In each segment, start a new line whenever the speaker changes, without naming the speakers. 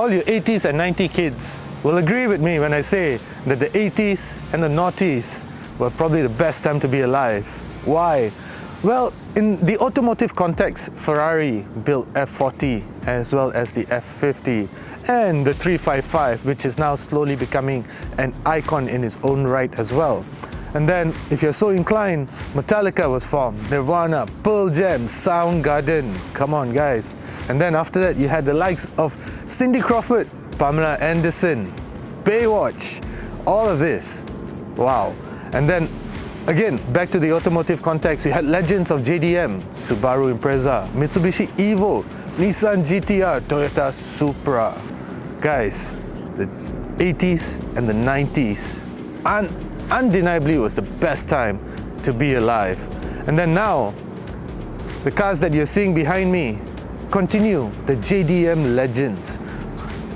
all you 80s and 90s kids will agree with me when I say that the 80s and the noughties were probably the best time to be alive. Why? Well, in the automotive context, Ferrari built F40 as well as the F50 and the 355, which is now slowly becoming an icon in its own right as well. And then, if you're so inclined, Metallica was formed, Nirvana, Pearl Jam, Soundgarden, come on guys. And then after that, you had the likes of Cindy Crawford, Pamela Anderson, Baywatch, all of this. Wow. And then, again, back to the automotive context, you had legends of JDM, Subaru Impreza, Mitsubishi Evo, Nissan GTR, Toyota Supra. Guys, the 80s and the 90s undeniably was the best time to be alive. And then now, the cars that you're seeing behind me continue the JDM legends.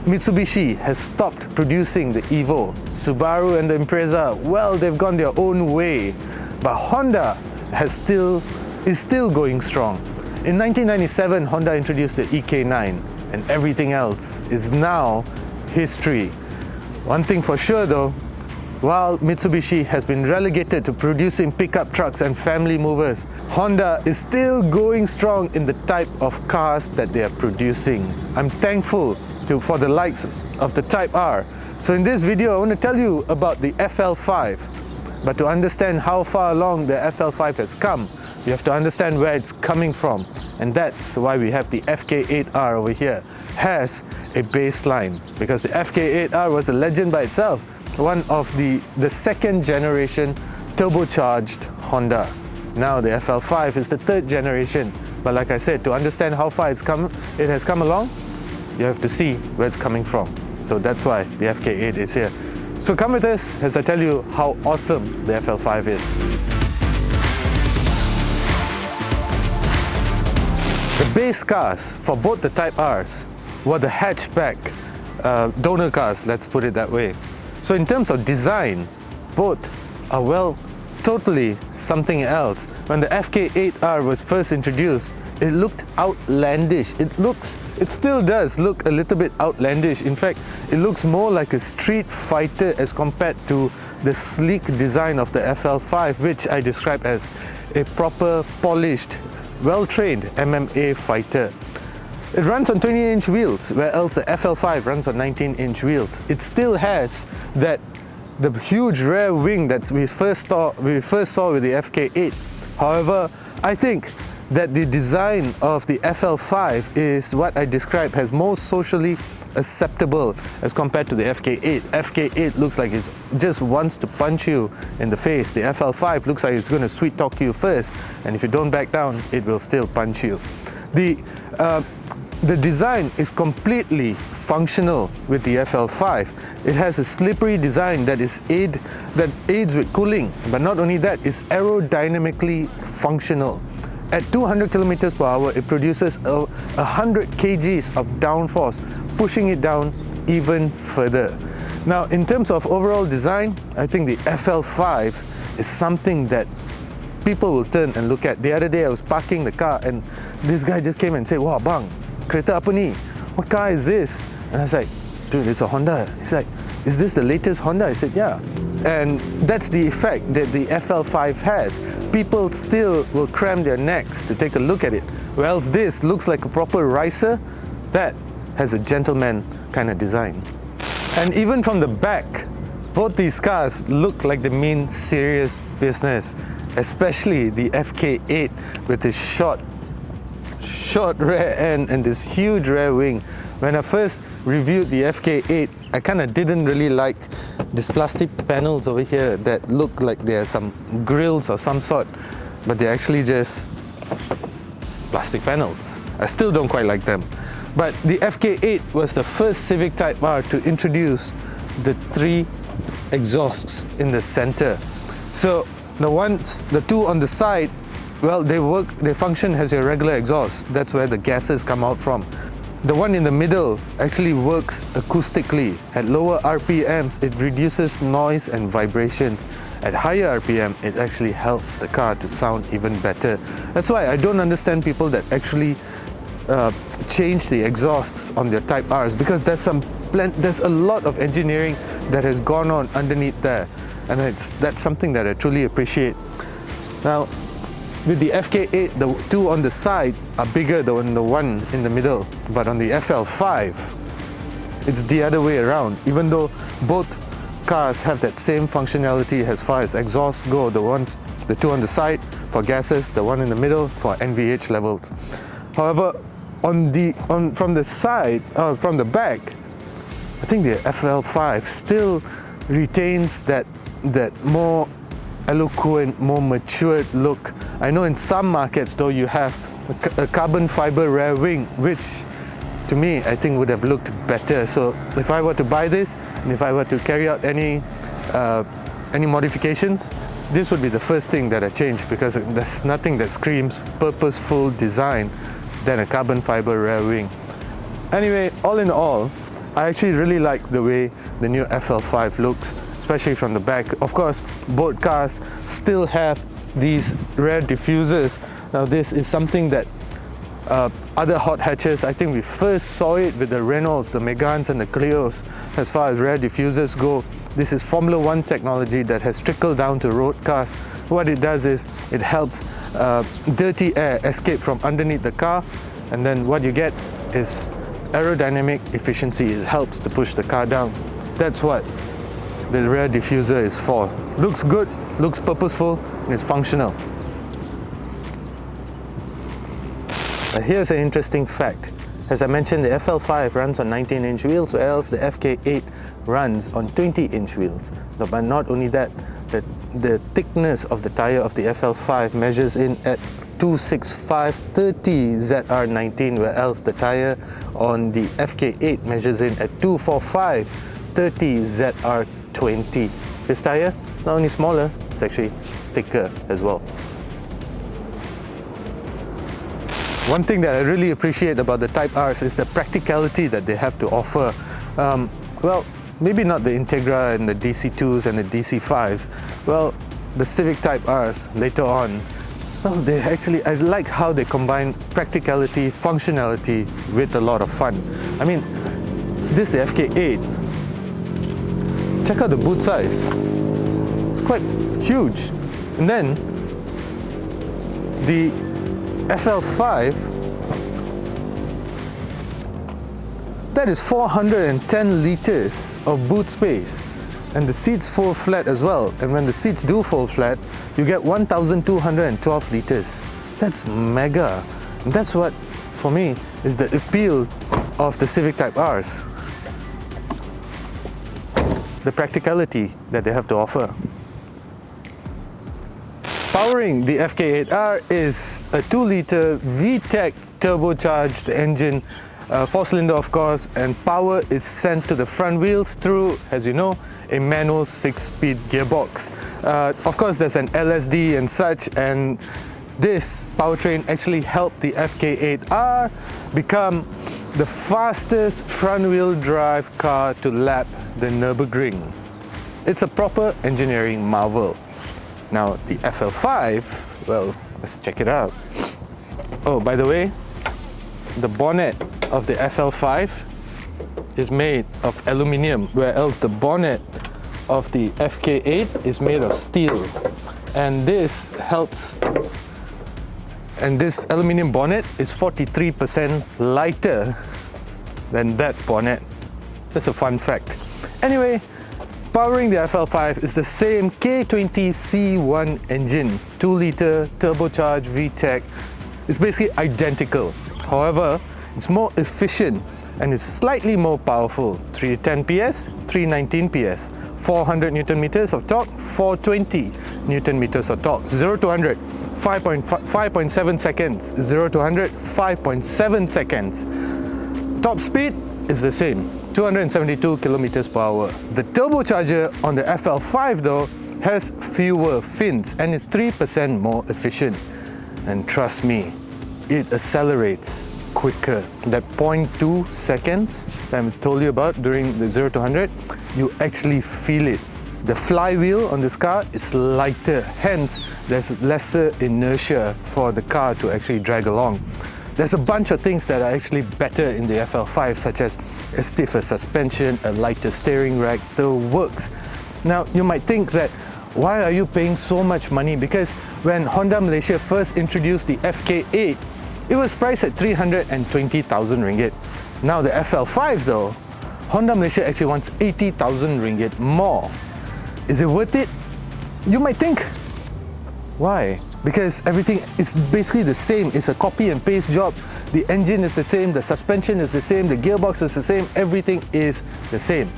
Mitsubishi has stopped producing the Evo. Subaru and the Impreza, well, they've gone their own way. But Honda is still going strong. In 1997, Honda introduced the EK9, and everything else is now history. One thing for sure though, while Mitsubishi has been relegated to producing pickup trucks and family movers, Honda is still going strong in the type of cars that they are producing. I'm thankful for the likes of the Type R. So in this video, I want to tell you about the FL5. But to understand how far along the FL5 has come, you have to understand where it's coming from. And that's why we have the FK8R over here, has a baseline. Because the FK8R was a legend by itself, one of the second generation turbocharged Honda. Now the FL5 is the third generation. But like I said, to understand how far it has come along, you have to see where it's coming from. So that's why the FK8 is here. So come with us as I tell you how awesome the FL5 is. The base cars for both the Type Rs were the hatchback donor cars, let's put it that way. So in terms of design, both are well, totally something else. When the FK8R was first introduced, it looked outlandish. It still does look a little bit outlandish. In fact, it looks more like a street fighter as compared to the sleek design of the FL5, which I describe as a proper, polished, well-trained MMA fighter. It runs on 20-inch wheels, where else the FL5 runs on 19-inch wheels. It still has the huge rear wing that we first saw with the FK8. However, I think that the design of the FL5 is what I describe as most socially acceptable as compared to the FK8. FK8 looks like it just wants to punch you in the face. The FL5 looks like it's going to sweet talk you first, and if you don't back down, it will still punch you. The design is completely functional with the FL5. It has a slippery design that aids with cooling, but not only that, it's aerodynamically functional. At 200 kilometers per hour, it produces 100 kgs of downforce, pushing it down even further. Now, in terms of overall design, I think the FL5 is something that people will turn and look at. The other day, I was parking the car and this guy just came and said, "Wow, bang, kereta apa ni? What car is this?" And I was like, "Dude, it's a Honda." He's like, "Is this the latest Honda?" I said, "Yeah." And that's the effect that the FL5 has. People still will cram their necks to take a look at it. Whereas this looks like a proper ricer, that has a gentleman kind of design. And even from the back, both these cars look like they mean serious business, especially the FK8 with this short rear end and this huge rear wing. When I first reviewed the FK8, I kind of didn't really like these plastic panels over here that look like they're some grills or some sort, but they're actually just plastic panels. I still don't quite like them. But the FK8 was the first Civic Type R to introduce the 3 exhausts in the center. So the two on the side, well, they function as your regular exhaust. That's where the gases come out from. The one in the middle actually works acoustically. At lower RPMs, it reduces noise and vibrations. At higher RPM, it actually helps the car to sound even better. That's why I don't understand people that actually change the exhausts on their Type Rs, because there's a lot of engineering that has gone on underneath there, and that's something that I truly appreciate. Now, with the FK8, the two on the side are bigger than the one in the middle, but on the FL5, it's the other way around. Even though both cars have that same functionality as far as exhausts go, the two on the side for gases, the one in the middle for NVH levels. However, from the side, from the back, I think the FL5 still retains that more eloquent, more matured look. I know in some markets though you have a carbon fiber rear wing, which to me I think would have looked better. So if I were to buy this, and if I were to carry out any modifications, this would be the first thing that I change, because there's nothing that screams purposeful design than a carbon fiber rear wing. Anyway, all in all, I actually really like the way the new FL5 looks, especially from the back. Of course, both cars still have these rear diffusers. Now this is something that other hot hatches, I think we first saw it with the Renaults, the Megans and the Clios. As far as rear diffusers go, this is Formula 1 technology that has trickled down to road cars. What it does is it helps dirty air escape from underneath the car, and then what you get is aerodynamic efficiency. It helps to push the car down. That's what the rear diffuser is for. Looks good, looks purposeful, and is functional. Here's an interesting fact. As I mentioned, the FL5 runs on 19-inch wheels, whereas the FK8 runs on 20-inch wheels. But not only that, the thickness of the tyre of the FL5 measures in at 265/30 ZR19, whereas the tyre on the FK8 measures in at 245/30 ZR20. This tyre is not only smaller, it's actually thicker as well. One thing that I really appreciate about the Type Rs is the practicality that they have to offer. Well, maybe not the Integra and the DC2s and the DC5s. Well, the Civic Type Rs later on, well, I like how they combine practicality, functionality with a lot of fun. I mean, this is the FK8. Check out the boot size. It's quite huge. And then the FL5, that is 410 liters of boot space, and the seats fold flat as well. And when the seats do fold flat, you get 1,212 liters. That's mega. And that's what, for me, is the appeal of the Civic Type Rs. The practicality that they have to offer. Powering the FK8R is a 2-liter VTEC turbocharged engine, 4-cylinder of course, and power is sent to the front wheels through, as you know, a manual 6-speed gearbox. Of course, there's an LSD and such, and this powertrain actually helped the FK8R become the fastest front-wheel drive car to lap the Nürburgring. It's a proper engineering marvel. Now, the FL5, well, let's check it out. Oh, by the way, the bonnet of the FL5 is made of aluminium, whereas the bonnet of the FK8 is made of steel. And this helps, and this aluminium bonnet is 43% lighter than that bonnet. That's a fun fact. Anyway, powering the FL5 is the same K20C1 engine, 2-liter turbocharged VTEC. It's basically identical. However, it's more efficient and it's slightly more powerful. 310 PS, 319 PS, 400 Newton meters of torque, 420 Newton meters of torque. 0 to 100, 5.7 seconds. 0 to 100, 5.7 seconds. Top speed is the same, 272 kilometers per hour. The turbocharger on the FL5 though has fewer fins and is 3% more efficient. And trust me, it accelerates quicker. That 0.2 seconds that I told you about during the 0 to 100, you actually feel it. The flywheel on this car is lighter, hence there's lesser inertia for the car to actually drag along. There's a bunch of things that are actually better in the FL5, such as a stiffer suspension, a lighter steering rack, the works. Now, you might think that, why are you paying so much money? Because when Honda Malaysia first introduced the FK8, it was priced at 320,000 ringgit. Now the FL5 though, Honda Malaysia actually wants 80,000 ringgit more. Is it worth it? You might think. Why? Because everything is basically the same. It's a copy and paste job. The engine is the same, the suspension is the same, the gearbox is the same, everything is the same.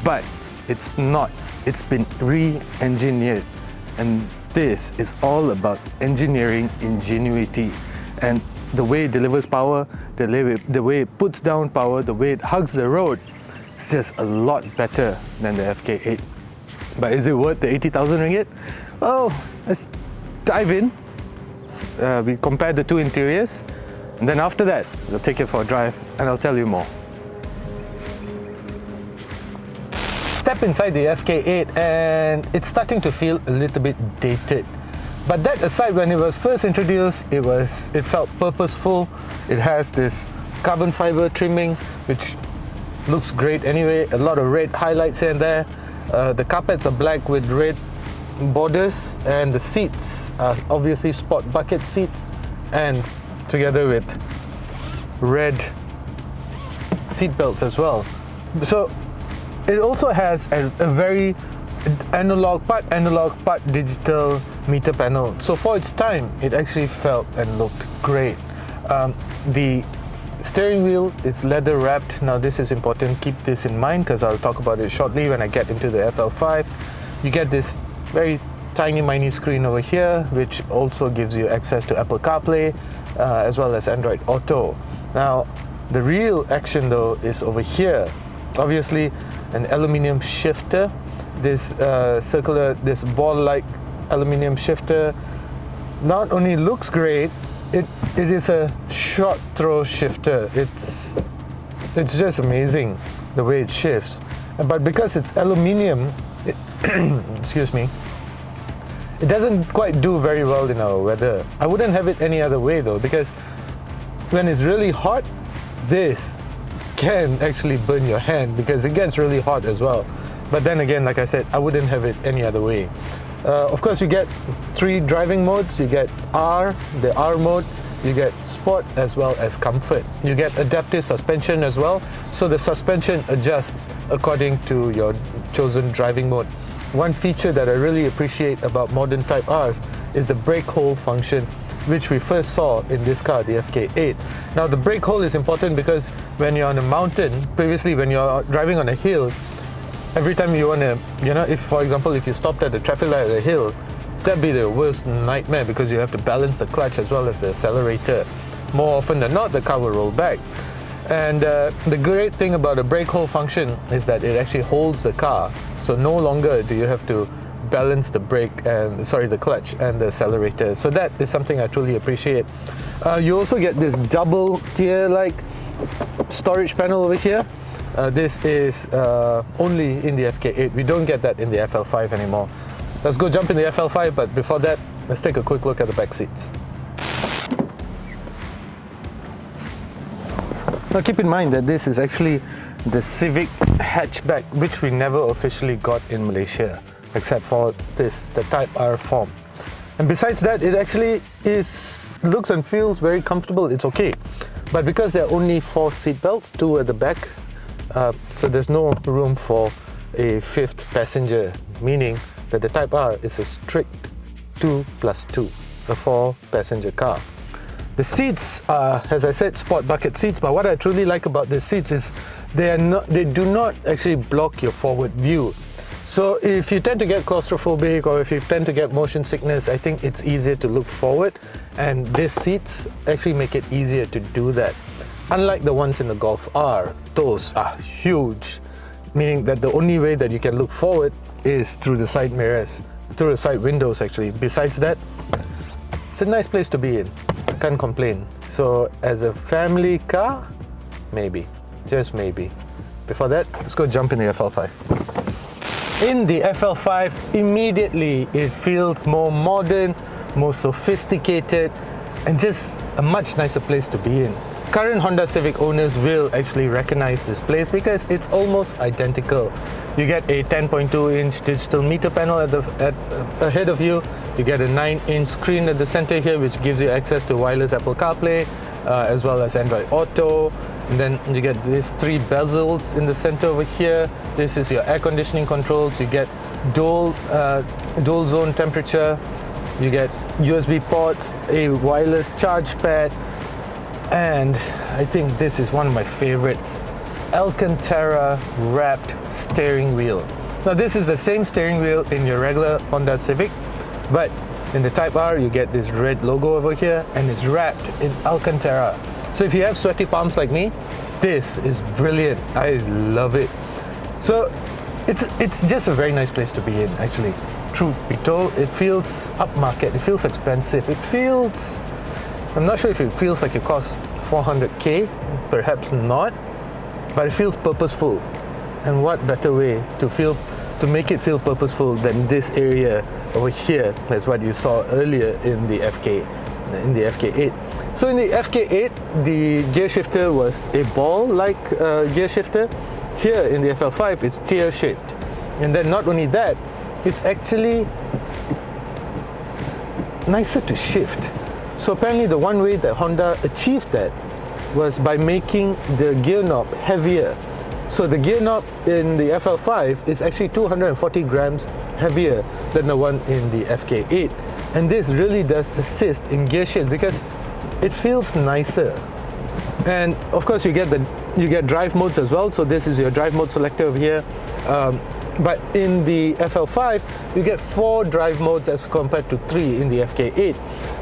But it's not. It's been re-engineered. And this is all about engineering ingenuity. And the way it delivers power, the way it puts down power, the way it hugs the road, it's just a lot better than the FK8. But is it worth the 80,000 ringgit? Well, let's dive in. We compare the two interiors, and then after that, we'll take it for a drive and I'll tell you more. Step inside the FK8 and it's starting to feel a little bit dated. But that aside, when it was first introduced, it felt purposeful. It has this carbon fiber trimming, which looks great anyway. A lot of red highlights here and there. The carpets are black with red borders, and the seats are obviously sport bucket seats, and together with red seat belts as well. So it also has a very analog, part digital meter panel. So for its time, it actually felt and looked great. The steering wheel is leather wrapped. Now this is important, keep this in mind because I'll talk about it shortly when I get into the FL5. You get this very tiny screen over here, which also gives you access to Apple CarPlay as well as Android Auto. Now the real action though is over here. Obviously an aluminium shifter, this this ball-like aluminium shifter not only looks great, it is a short throw shifter. It's just amazing the way it shifts. But because it's aluminium, excuse me, it doesn't quite do very well in our weather. I wouldn't have it any other way though, because when it's really hot, this can actually burn your hand because it gets really hot as well. But then again, like I said, I wouldn't have it any other way. Of course, you get 3 driving modes. You get R, the R mode, you get Sport as well as Comfort. You get adaptive suspension as well, so the suspension adjusts according to your chosen driving mode. One feature that I really appreciate about modern Type Rs is the brake hold function, which we first saw in this car, the FK8. Now the brake hold is important because when you're on a mountain, previously when you're driving on a hill, every time you want to, if for example, if you stopped at the traffic light at a hill, that'd be the worst nightmare because you have to balance the clutch as well as the accelerator. More often than not, the car will roll back. And the great thing about the brake hold function is that it actually holds the car. So no longer do you have to balance the the clutch and the accelerator. So that is something I truly appreciate. You also get this double tier-like storage panel over here. This is only in the FK8. We don't get that in the FL5 anymore. Let's go jump in the FL5, but before that, let's take a quick look at the back seats. Now keep in mind that this is actually the Civic hatchback, which we never officially got in Malaysia, except for this, the Type R form. And besides that, it actually looks and feels very comfortable. It's okay. But because there are only 4 seat belts, 2 at the back, so there's no room for a 5th passenger, meaning that the Type R is a strict 2+2, a 4-passenger car. The seats are, as I said, sport bucket seats, but what I truly like about the seats is they do not actually block your forward view. So if you tend to get claustrophobic or if you tend to get motion sickness, I think it's easier to look forward, and these seats actually make it easier to do that. Unlike the ones in the Golf R, those are huge, meaning that the only way that you can look forward is through the side mirrors, through the side windows actually. Besides that, it's a nice place to be in. Can't complain. So as a family car, maybe, just maybe. Before that, let's go jump in the FL5. In the FL5, immediately it feels more modern, more sophisticated, and just a much nicer place to be in. Current Honda Civic owners will actually recognize this place because it's almost identical. You get a 10.2-inch digital meter panel ahead of you. You get a 9-inch screen at the center here, which gives you access to wireless Apple CarPlay, as well as Android Auto. And then you get these 3 bezels in the center over here. This is your air conditioning controls. You get dual zone temperature. You get USB ports, a wireless charge pad, and I think this is one of my favorites, Alcantara wrapped steering wheel. Now this is the same steering wheel in your regular Honda Civic, but in the Type R you get this red logo over here and it's wrapped in Alcantara. So if you have sweaty palms like me, this is brilliant. I love it. So it's just a very nice place to be in, actually. Truth be told, it feels upmarket, it feels expensive, it feels, I'm not sure if it feels like it costs 400k, perhaps not, but it feels purposeful. And what better way to make it feel purposeful than this area over here? That's what you saw earlier in the FK8. So in the FK8, the gear shifter was a ball-like gear shifter. Here in the FL5, it's tear-shaped. And then not only that, it's actually nicer to shift. So apparently the one way that Honda achieved that was by making the gear knob heavier. So the gear knob in the FL5 is actually 240 grams heavier than the one in the FK8. And this really does assist in gear shift because it feels nicer. And of course you get drive modes as well. So this is your drive mode selector over here. But in the FL5, you get 4 drive modes as compared to 3 in the FK8.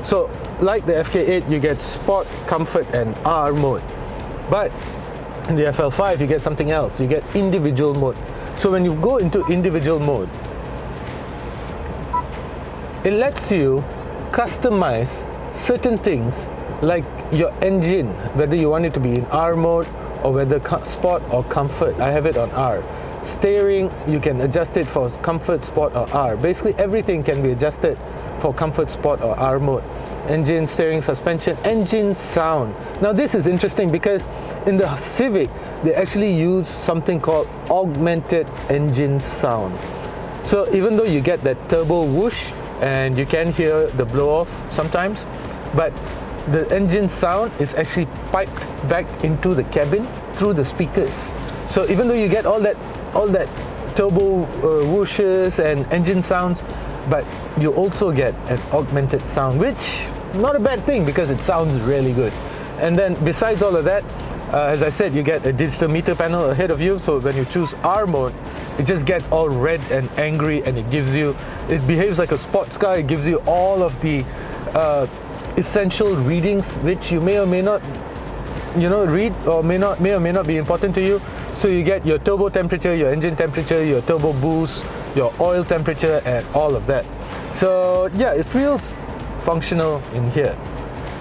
So like the FK8, you get Sport, Comfort and R mode. But in the FL5, you get something else. You get individual mode. So when you go into individual mode, it lets you customize certain things like your engine, whether you want it to be in R mode or whether Sport or Comfort. I have it on R. Steering, you can adjust it for Comfort, Sport or R. Basically everything can be adjusted for Comfort, Sport or R mode. Engine, steering, suspension, engine sound. Now this is interesting because in the Civic, they actually use something called augmented engine sound. So even though you get that turbo whoosh and you can hear the blow off sometimes, but the engine sound is actually piped back into the cabin through the speakers. So even though you get all that turbo whooshes and engine sounds, but you also get an augmented sound, which not a bad thing because it sounds really good. And then besides all of that, as I said, you get a digital meter panel ahead of you. So when you choose R mode, it just gets all red and angry, and it behaves like a sports car. It gives you all of the essential readings which you may or may not read, or may or may not be important to you. So you get your turbo temperature, your engine temperature, your turbo boost, your oil temperature and all of that. So yeah, it feels functional in here.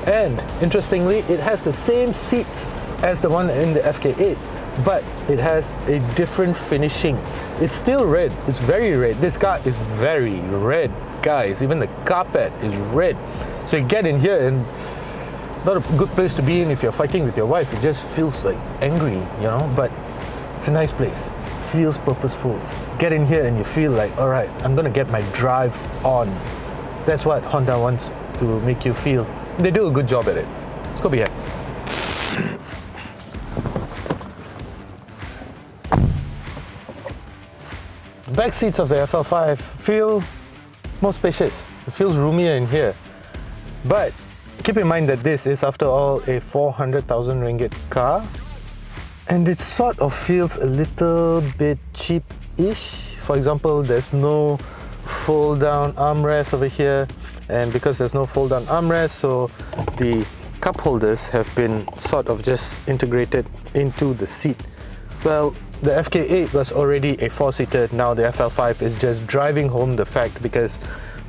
And interestingly, it has the same seats as the one in the FK8, but it has a different finishing. It's still red, it's very red. This car is very red, guys. Even the carpet is red. So you get in here and not a good place to be in if you're fighting with your wife. It just feels like angry, but it's a nice place. Feels purposeful. Get in here and you feel like, all right, I'm gonna get my drive on. That's what Honda wants to make you feel. They do a good job at it. Let's go behind. The back seats of the FL5 feel more spacious. It feels roomier in here. But keep in mind that this is, after all, a 400,000 ringgit car. And it sort of feels a little bit cheap-ish. For example, there's no fold-down armrest over here. And because there's no fold-down armrest, so the cup holders have been sort of just integrated into the seat. Well, the FK8 was already a 4-seater. Now the FL5 is just driving home the fact, because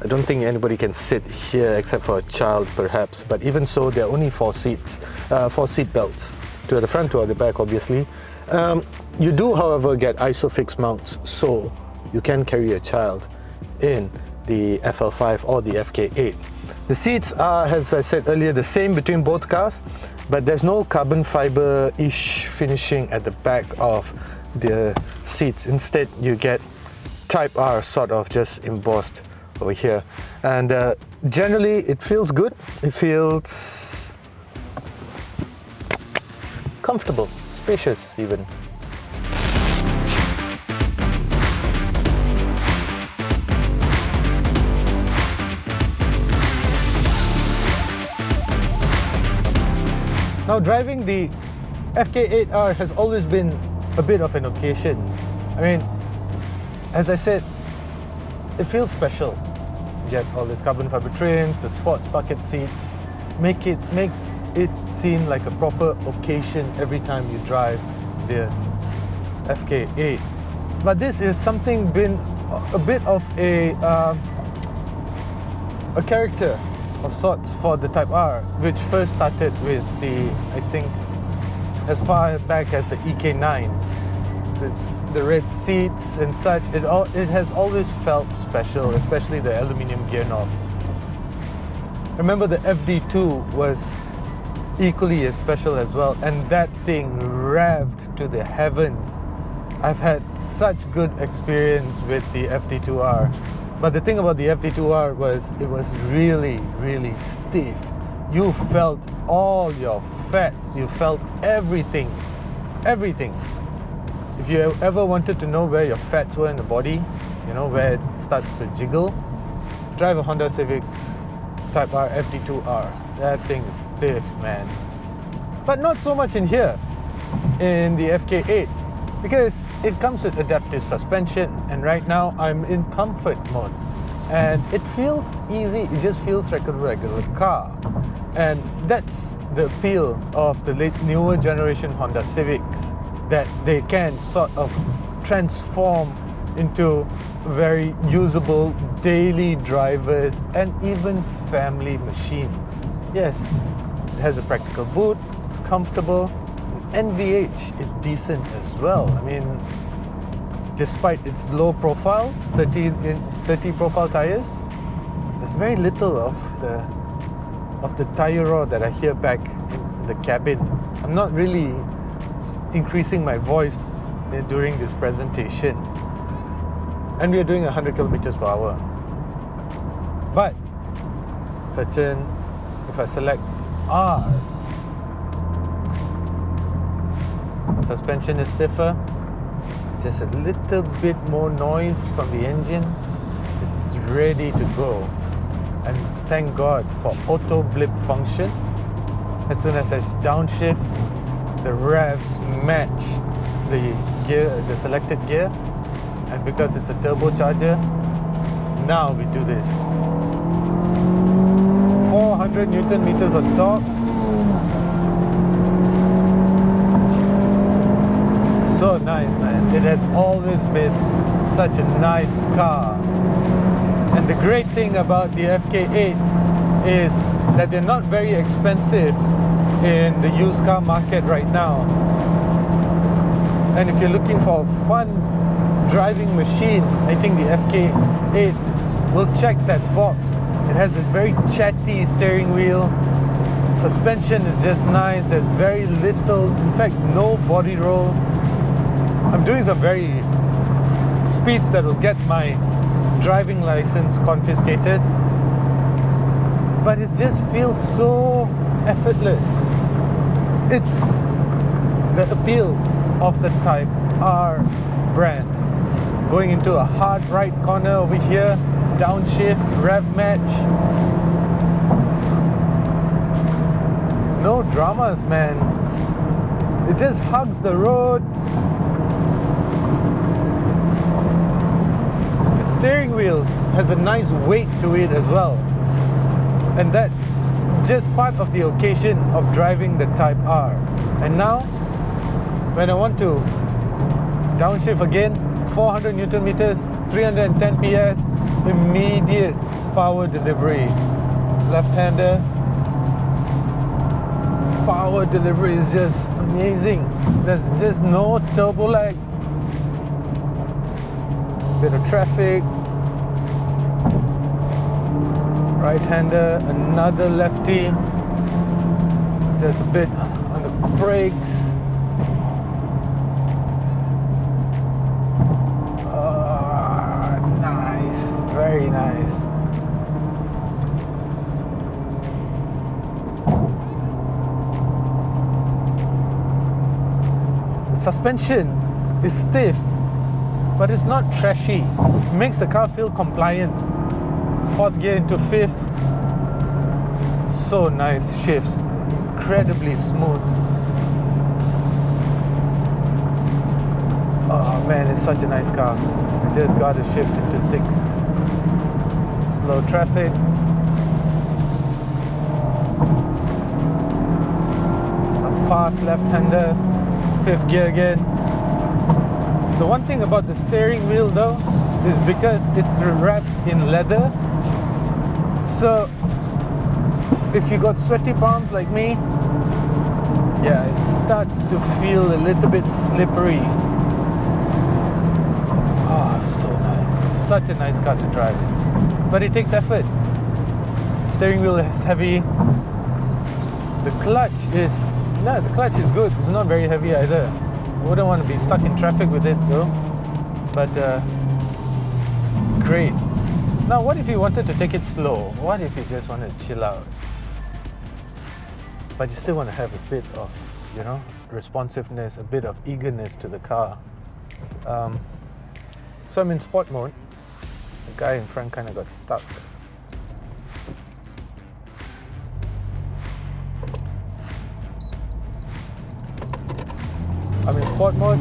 I don't think anybody can sit here except for a child, perhaps. But even so, there are only 4 seat belts, 2 at the front, 2 at the back, obviously. You do, however, get ISOFIX mounts, so you can carry a child in the FL5 or the FK8. The seats are, as I said earlier, the same between both cars, but there's no carbon fiber-ish finishing at the back of the seats. Instead, you get Type R sort of just embossed over here. And generally, it feels good. It feels comfortable, spacious even. Now, driving the FK8R has always been a bit of an occasion. I mean, as I said, it feels special. You get all these carbon fiber trims, the sports bucket seats, makes it seem like a proper occasion every time you drive the FK8. But this is something been a bit of a character of sorts for the Type R, which first started with the, I think, as far back as the EK9. The red seats and such, it has always felt special, especially the aluminium gear knob. Remember, the FD2 was equally as special as well, and that thing revved to the heavens. I've had such good experience with the FD2R. But the thing about the FD2R was it was really, really stiff. You felt all your fats, you felt everything. If you ever wanted to know where your fats were in the body, you know, where it starts to jiggle, drive a Honda Civic Type R FD2R. That thing is stiff, man. But not so much in here, in the FK8, because it comes with adaptive suspension, and right now I'm in comfort mode. And it feels easy, it just feels like a regular car. And that's the appeal of the newer generation Honda Civics, that they can sort of transform into very usable daily drivers and even family machines. Yes, it has a practical boot, it's comfortable, NVH is decent as well. I mean, despite its low profiles, 30 profile tires, there's very little of the tire roar that I hear back in the cabin. I'm not really increasing my voice during this presentation, and we are doing 100 kilometers per hour. But if I select R, suspension is stiffer, just a little bit more noise from the engine. It's ready to go, and thank God for auto blip function. As soon as I downshift, the revs match the gear, the selected gear, and because it's a turbocharger, now we do this. 400 Newton meters of torque. So nice, man. It has always been such a nice car. And the great thing about the FK8 is that they're not very expensive in the used car market right now. And if you're looking for a fun driving machine, I think the FK8 will check that box. It has a very chatty steering wheel. Suspension is just nice. There's very little, in fact, no body roll. I'm doing some very speeds that will get my driving license confiscated, but it just feels so effortless. It's the appeal of the Type R brand. Going into a hard right corner over here, downshift, rev match. No dramas, man. It just hugs the road. The steering wheel has a nice weight to it as well. And that's just part of the occasion of driving the Type R. And now, when I want to downshift again, 400 Newton meters, 310 PS, immediate power delivery. Left-hander, power delivery is just amazing. There's just no turbo lag. Bit of traffic. Right-hander, another lefty. Just a bit on the brakes. Nice, very nice. The suspension is stiff, but it's not trashy. It makes the car feel compliant. Fourth gear into fifth. So nice shifts. Incredibly smooth. Oh man, it's such a nice car. I just got to shift into sixth. Slow traffic. A fast left-hander. Fifth gear again. The one thing about the steering wheel though is because it's wrapped in leather, so if you got sweaty palms like me, yeah, it starts to feel a little bit slippery. So nice. It's such a nice car to drive, but it takes effort. Steering wheel is heavy. The clutch is good. It's not very heavy either. Wouldn't want to be stuck in traffic with it though, but it's great. Now what if you wanted to take it slow? What if you just wanted to chill out, but you still want to have a bit of, responsiveness, a bit of eagerness to the car? So I'm in sport mode. The guy in front kind of got stuck. I'm in sport mode.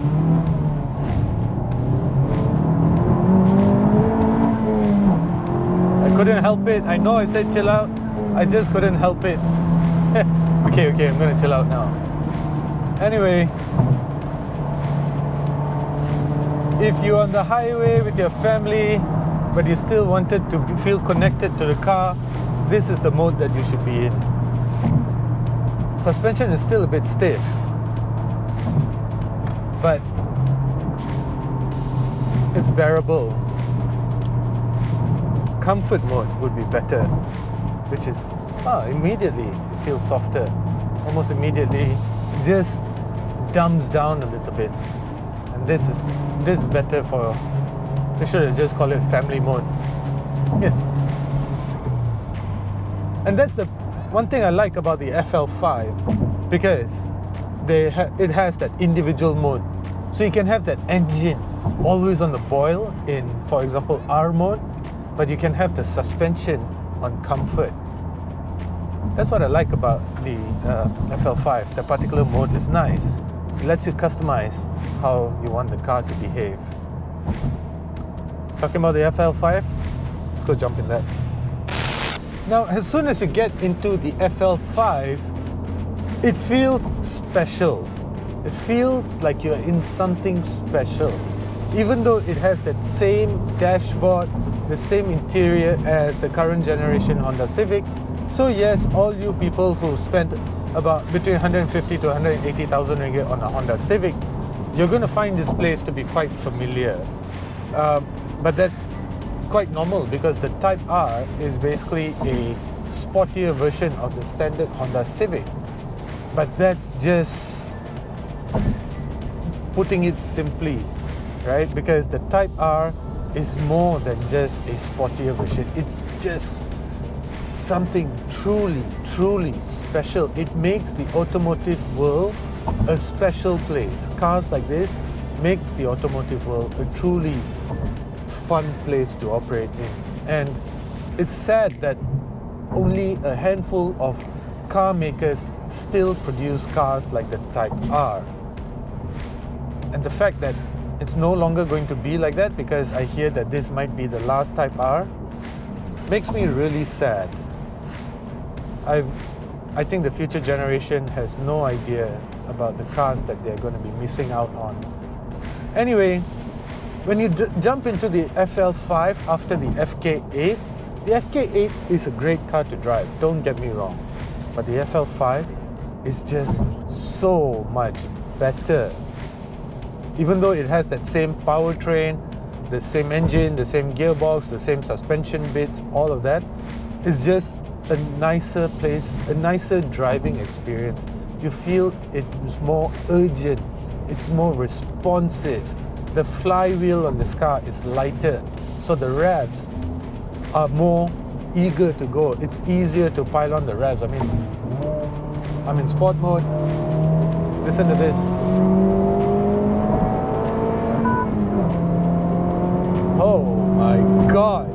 I couldn't help it. I know I said chill out. I just couldn't help it. Okay, I'm gonna chill out now. Anyway, if you're on the highway with your family, but you still wanted to feel connected to the car, this is the mode that you should be in. Suspension is still a bit stiff, but it's bearable. Comfort mode would be better, which is immediately it feels softer. Almost immediately just dumbs down a little bit. And this is better for, they should have just called it family mode. Yeah. And that's the one thing I like about the FL5, because it has that individual mode. So you can have that engine always on the boil in, for example, R mode, but you can have the suspension on comfort. That's what I like about the FL5. The particular mode is nice. It lets you customize how you want the car to behave. Talking about the FL5, let's go jump in that. Now, as soon as you get into the FL5, it feels special. It feels like you're in something special. Even though it has that same dashboard, the same interior as the current generation Honda Civic. So yes, all you people who spent about between 150 to 180,000 ringgit on a Honda Civic, you're going to find this place to be quite familiar. But that's quite normal, because the Type R is basically a sportier version of the standard Honda Civic. But that's just putting it simply, right? Because the Type R is more than just a sportier version. It's just something truly, truly special. It makes the automotive world a special place. Cars like this make the automotive world a truly fun place to operate in. And it's sad that only a handful of car makers still produce cars like the Type R. And the fact that it's no longer going to be like that, because I hear that this might be the last Type R, makes me really sad. I think the future generation has no idea about the cars that they're going to be missing out on. Anyway, when you jump into the FL5 after the FK8, the FK8 is a great car to drive, don't get me wrong. But the FL5 is just so much better. Even though it has that same powertrain, the same engine, the same gearbox, the same suspension bits, all of that, It's just a nicer place, a nicer driving experience. You feel it is more urgent, it's more responsive. The flywheel on this car is lighter, so the revs are more eager to go. It's easier to pile on the revs. I mean, I'm in sport mode. Listen to this. Oh my God.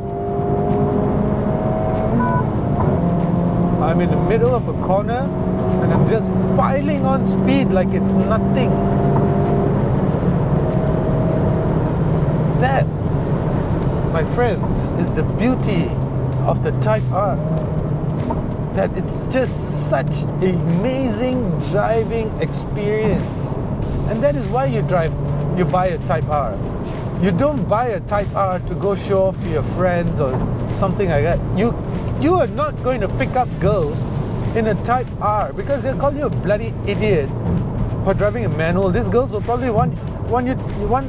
I'm in the middle of a corner and I'm just piling on speed like it's nothing. That, my friends, is the beauty of the Type R. That it's just such an amazing driving experience. And that is why you buy a Type R. You don't buy a Type R to go show off to your friends or something like that. You are not going to pick up girls in a Type R because they'll call you a bloody idiot for driving a manual. These girls will probably want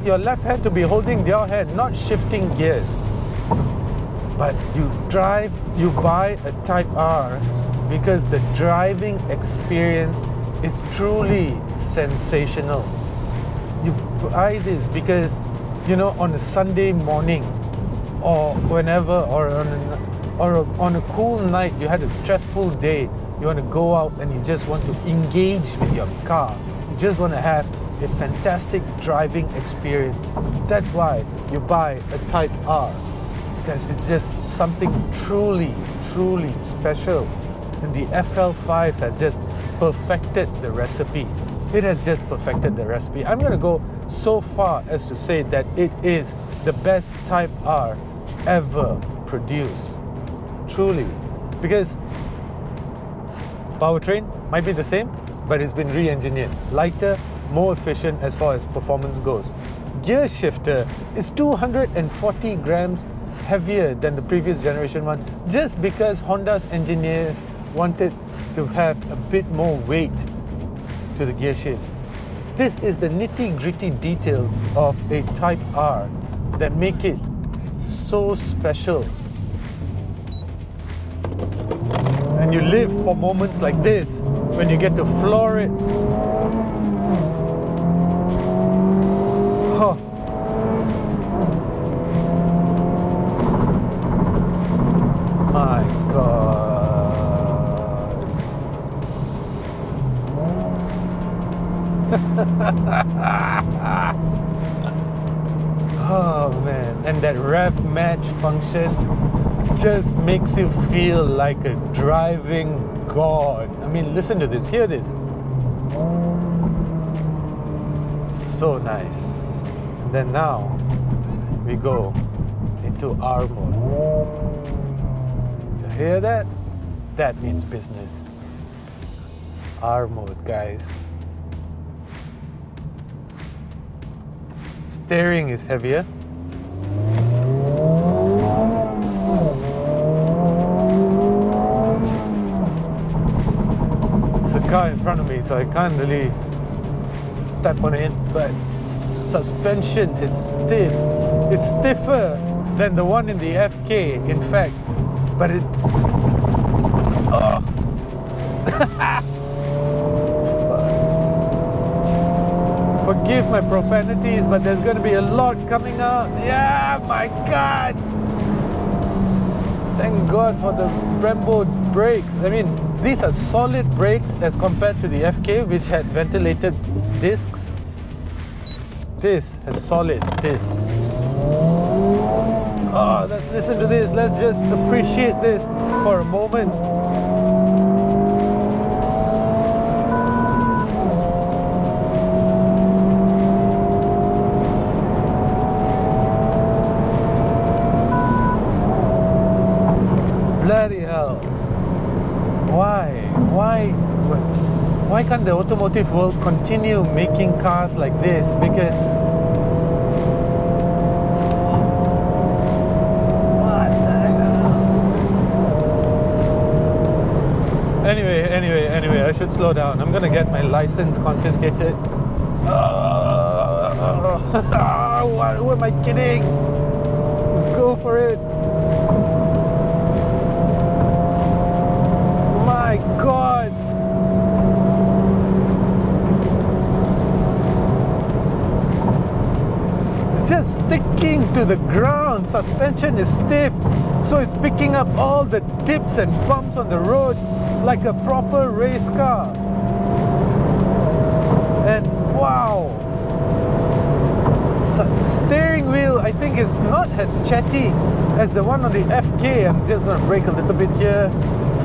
your left hand to be holding their hand, not shifting gears. But you buy a Type R because the driving experience is truly sensational. You buy this because, on a Sunday morning or whenever, or on a cool night, you had a stressful day, you want to go out and you just want to engage with your car. You just want to have a fantastic driving experience. That's why you buy a Type R, because it's just something truly, truly special. And the FL5 has just perfected the recipe. It has just perfected the recipe. I'm going to go so far as to say that it is the best Type R ever produced. Truly. Because powertrain might be the same, but it's been re-engineered. Lighter, more efficient as far as performance goes. Gear shifter is 240 grams heavier than the previous generation one, just because Honda's engineers wanted to have a bit more weight to the gear shifts. This is the nitty-gritty details of a Type R that make it so special. And you live for moments like this when you get to floor it. Oh. My God. Oh man, and that rev match function just makes you feel like a driving god. I mean, listen to this, hear this. So nice. And then now we go into R mode. You hear that? That means business. R mode, guys. Steering is heavier. It's a car in front of me, so I can't really step on it, but suspension is stiff. It's stiffer than the one in the FK, in fact, but it's... Oh. Forgive my profanities, but there's going to be a lot coming out. Yeah, my God! Thank God for the Brembo brakes. I mean, these are solid brakes as compared to the FK, which had ventilated discs. This has solid discs. Oh, let's listen to this. Let's just appreciate this for a moment. Bloody hell. Why can't the automotive world continue making cars like this? Because what the hell? Anyway, I should slow down. I'm gonna get my license confiscated. Who am I kidding? Let's go for it. to the ground. Suspension is stiff, so it's picking up all the dips and bumps on the road like a proper race car. And wow, the steering wheel I think is not as chatty as the one on the FK. I'm just going to brake a little bit here.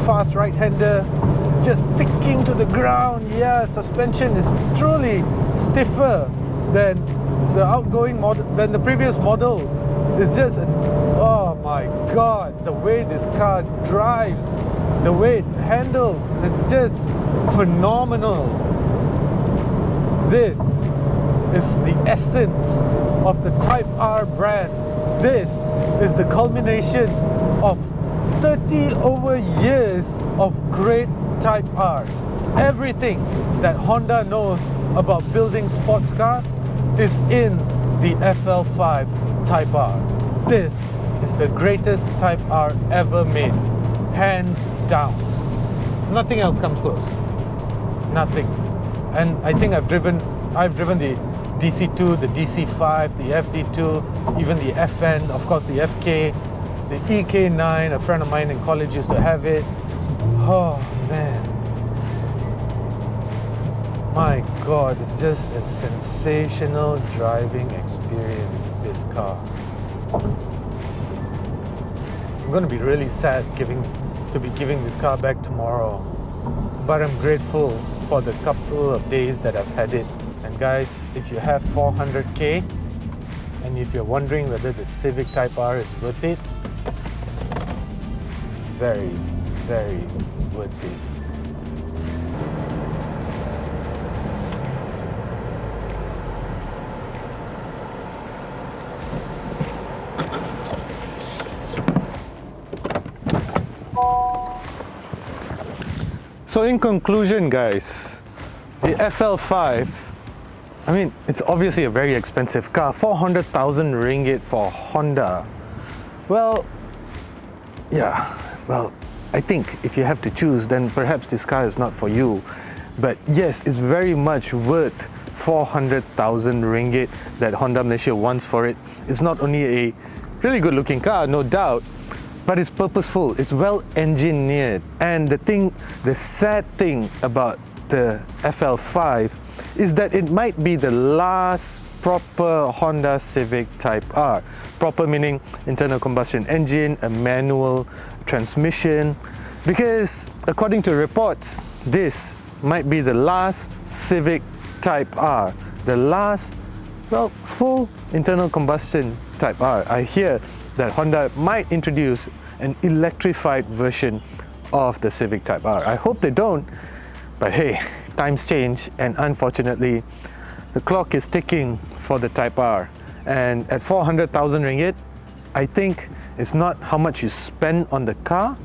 Fast right-hander. It's just sticking to the ground. Yeah, suspension is truly stiffer than the outgoing model, than the previous model. It's just, oh my god, the way this car drives, the way it handles, it's just phenomenal. This is the essence of the Type R brand. This is the culmination of 30 over years of great Type Rs. Everything that Honda knows about building sports cars is in the FL5 Type R. This is the greatest Type R ever made, hands down. Nothing else comes close. Nothing. And I think I've driven the DC2, the DC5, the FD2, even the FN, of course the FK, the EK9. A friend of mine in college used to have it. Oh man, my god, it's just a sensational driving experience, this car. I'm going to be really sad to be giving this car back tomorrow, but I'm grateful for the couple of days that I've had it. And guys, if you have 400k and if you're wondering whether the Civic Type R is worth it, it's very, very worth it. So in conclusion guys, the FL5, I mean, it's obviously a very expensive car, 400,000 ringgit for Honda. Well, yeah, well, I think if you have to choose, then perhaps this car is not for you. But yes, it's very much worth 400,000 ringgit that Honda Malaysia wants for it. It's not only a really good looking car, no doubt, but it's purposeful, it's well engineered. And the sad thing about the FL5 is that it might be the last proper Honda Civic Type R. Proper meaning internal combustion engine, a manual transmission, because according to reports, this might be the last Civic Type R, the last, well, full internal combustion Type R. I hear that Honda might introduce an electrified version of the Civic Type R. I hope they don't, but hey, times change, and unfortunately the clock is ticking for the Type R. And at 400,000 ringgit, I think it's not how much you spend on the car,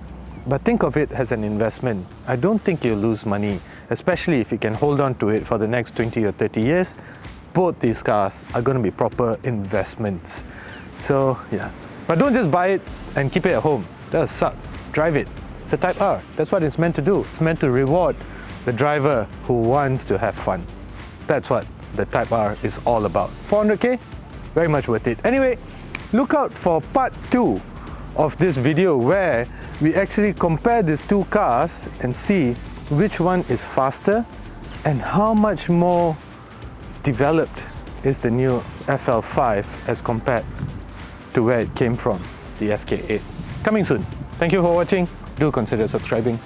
but think of it as an investment. I don't think you'll lose money, especially if you can hold on to it for the next 20 or 30 years. Both these cars are going to be proper investments. So yeah, but don't just buy it and keep it at home. That'll suck. Drive it. It's a Type R. That's what it's meant to do. It's meant to reward the driver who wants to have fun. That's what the Type R is all about. 400k? Very much worth it. Anyway, look out for part 2 of this video where we actually compare these two cars and see which one is faster and how much more developed is the new FL5 as compared to where it came from, the FK8. Coming soon. Thank you for watching. Do consider subscribing.